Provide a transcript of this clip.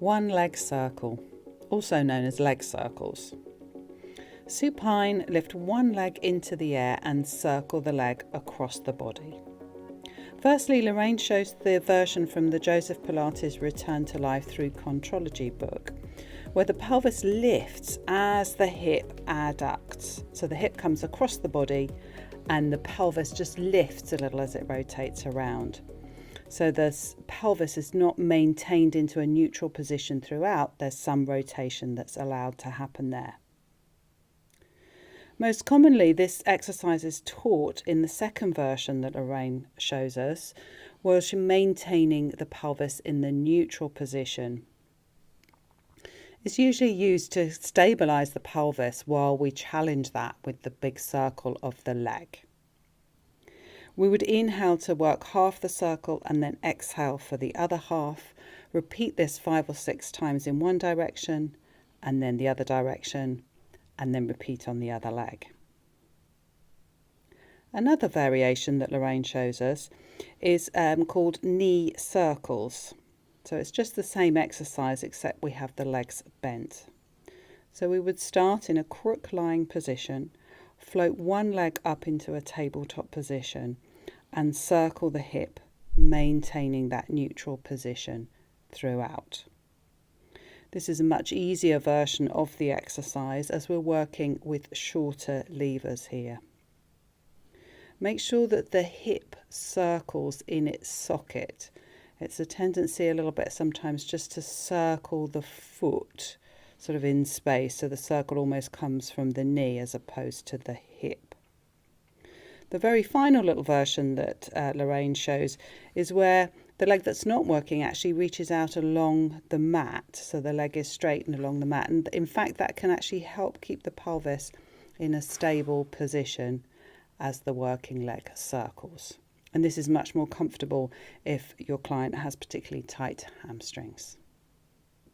One leg circle, also known as leg circles. Supine, lift one leg into the air and circle the leg across the body. Firstly, Loraine shows the version from the Joseph Pilates Return to Life through Chondrology book, where the pelvis lifts as the hip adducts. So the hip comes across the body and the pelvis just lifts a little as it rotates around. So the pelvis is not maintained into a neutral position throughout. There's some rotation that's allowed to happen there. Most commonly, this exercise is taught in the second version that Loraine shows us, where she's maintaining the pelvis in the neutral position. It's usually used to stabilise the pelvis while we challenge that with the big circle of the leg. We would inhale to work half the circle and then exhale for the other half. Repeat this 5 or 6 times in one direction and then the other direction, and then repeat on the other leg. Another variation that Loraine shows us is called knee circles. So it's just the same exercise except we have the legs bent. So we would start in a crook lying position, float one leg up into a tabletop position and circle the hip, maintaining that neutral position throughout. This is a much easier version of the exercise as we're working with shorter levers here. Make sure that the hip circles in its socket. It's a tendency a little bit sometimes just to circle the foot sort of in space, so the circle almost comes from the knee as opposed to the hip. The very final little version that Loraine shows is where the leg that's not working actually reaches out along the mat, so the leg is straightened along the mat, and in fact that can actually help keep the pelvis in a stable position as the working leg circles. And this is much more comfortable if your client has particularly tight hamstrings.